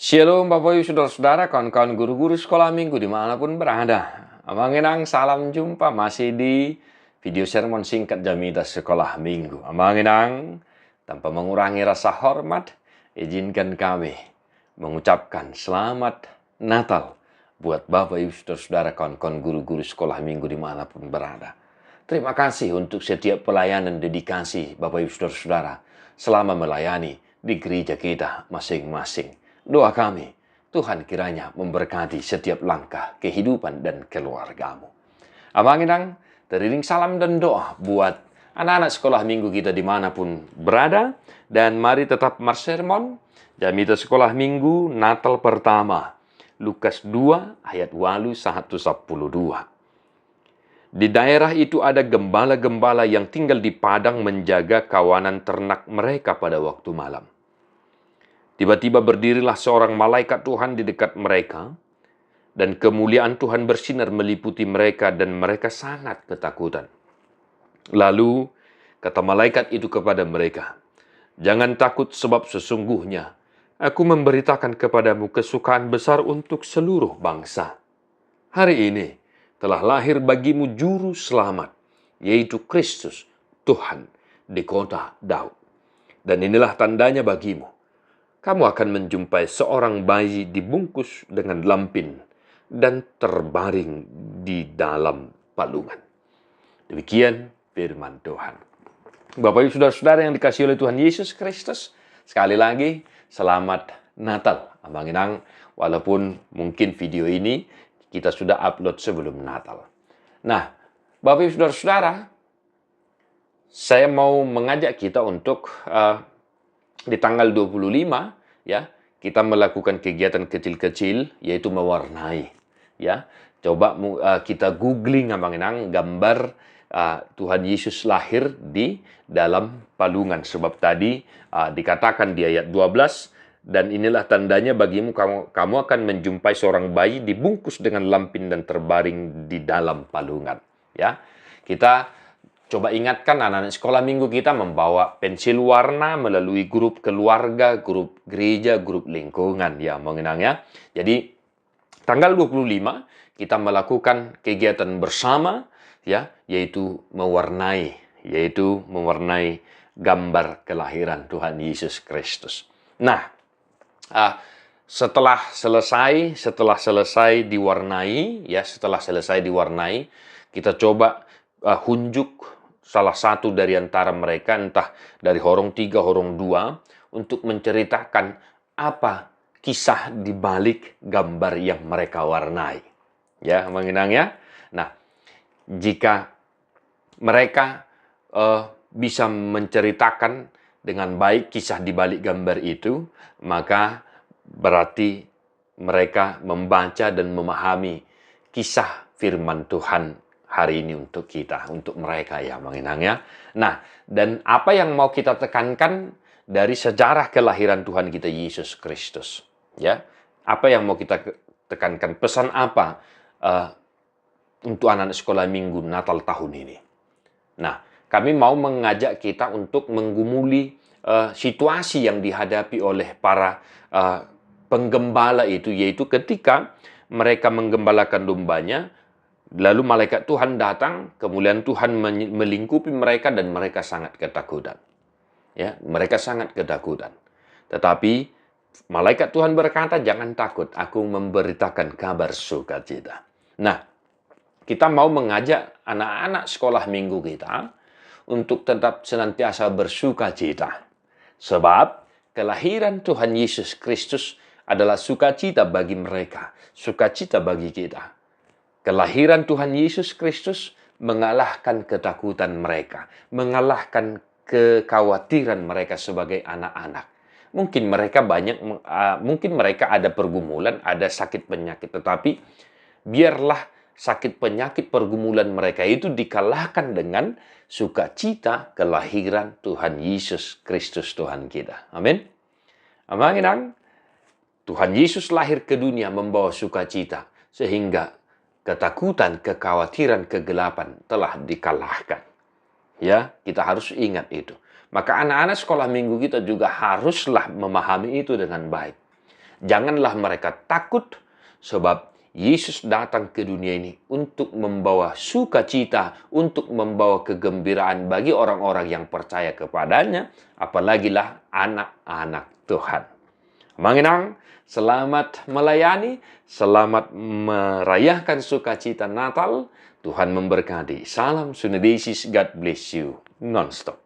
Shalom Bapak Ibu Saudara-saudara, kawan-kawan guru-guru sekolah minggu dimanapun berada. Abang Inang, salam jumpa masih di video sermon singkat Jamidah Sekolah Minggu. Abang Inang, tanpa mengurangi rasa hormat, izinkan kami mengucapkan selamat Natal buat Bapak Ibu Saudara-saudara, kawan-kawan guru-guru sekolah minggu dimanapun berada. Terima kasih untuk setiap pelayanan dedikasi Bapak Ibu Saudara-saudara selama melayani di gereja kita masing-masing. Doa kami, Tuhan kiranya memberkati setiap langkah kehidupan dan keluargamu. Abang Inang, teriring salam dan doa buat anak-anak sekolah minggu kita dimanapun berada. Dan mari tetap sermon Jamidah Sekolah Minggu Natal pertama. Lukas 2 ayat 8-12. Di daerah itu ada gembala-gembala yang tinggal di padang menjaga kawanan ternak mereka pada waktu malam. Tiba-tiba berdirilah seorang malaikat Tuhan di dekat mereka, dan kemuliaan Tuhan bersinar meliputi mereka, dan mereka sangat ketakutan. Lalu kata malaikat itu kepada mereka, "Jangan takut, sebab sesungguhnya aku memberitakan kepadamu kesukaan besar untuk seluruh bangsa. Hari ini telah lahir bagimu juru selamat, yaitu Kristus Tuhan di kota Daud. Dan inilah tandanya bagimu. Kamu akan menjumpai seorang bayi dibungkus dengan lampin dan terbaring di dalam palungan." Demikian firman Tuhan. Bapak Ibu Saudara-saudara yang dikasihi oleh Tuhan Yesus Kristus, sekali lagi selamat Natal. Abang Inang, walaupun mungkin video ini kita sudah upload sebelum Natal. Nah, Bapak Ibu Saudara-saudara, saya mau mengajak kita untuk di tanggal 25 ya, kita melakukan kegiatan kecil-kecil yaitu mewarnai ya. Coba kita googling Abang Inang gambar Tuhan Yesus lahir di dalam palungan, sebab tadi dikatakan di ayat 12, dan inilah tandanya bagimu, kamu akan menjumpai seorang bayi dibungkus dengan lampin dan terbaring di dalam palungan ya. Kita coba ingatkan anak-anak sekolah minggu kita membawa pensil warna melalui grup keluarga, grup gereja, grup lingkungan ya, mengenangnya. Jadi tanggal 25 kita melakukan kegiatan bersama ya, yaitu mewarnai gambar kelahiran Tuhan Yesus Kristus. Nah, setelah selesai diwarnai ya, kita coba hunjuk salah satu dari antara mereka, entah dari horong 3, horong 2, untuk menceritakan apa kisah di balik gambar yang mereka warnai. Ya, mengenangnya. Nah, jika mereka bisa menceritakan dengan baik kisah di balik gambar itu, maka berarti mereka membaca dan memahami kisah firman Tuhan hari ini untuk kita, untuk mereka ya, mengenangnya. Nah, dan apa yang mau kita tekankan dari sejarah kelahiran Tuhan kita Yesus Kristus, ya? Apa yang mau kita tekankan? Pesan apa untuk anak-anak sekolah minggu Natal tahun ini? Nah, kami mau mengajak kita untuk menggumuli situasi yang dihadapi oleh para penggembala itu, yaitu ketika mereka menggembalakan dombanya, lalu malaikat Tuhan datang, kemuliaan Tuhan melingkupi mereka dan mereka sangat ketakutan. Ya, mereka sangat ketakutan. Tetapi malaikat Tuhan berkata, "Jangan takut, aku memberitakan kabar sukacita." Nah, kita mau mengajak anak-anak sekolah minggu kita untuk tetap senantiasa bersukacita. Sebab kelahiran Tuhan Yesus Kristus adalah sukacita bagi mereka, sukacita bagi kita. Kelahiran Tuhan Yesus Kristus mengalahkan ketakutan mereka, mengalahkan kekhawatiran mereka sebagai anak-anak. Mungkin mereka ada pergumulan, ada sakit penyakit, tetapi biarlah sakit penyakit pergumulan mereka itu dikalahkan dengan sukacita kelahiran Tuhan Yesus Kristus Tuhan kita. Amin. Amin. Tuhan Yesus lahir ke dunia membawa sukacita, sehingga ketakutan, kekhawatiran, kegelapan telah dikalahkan. Ya, kita harus ingat itu. Maka anak-anak sekolah minggu kita juga haruslah memahami itu dengan baik. Janganlah mereka takut, sebab Yesus datang ke dunia ini untuk membawa sukacita, untuk membawa kegembiraan bagi orang-orang yang percaya kepadanya, apalagilah anak-anak Tuhan. Manginang, selamat melayani, selamat merayakan sukacita Natal. Tuhan memberkati. Salam Sunedesis, God bless you. Non-stop.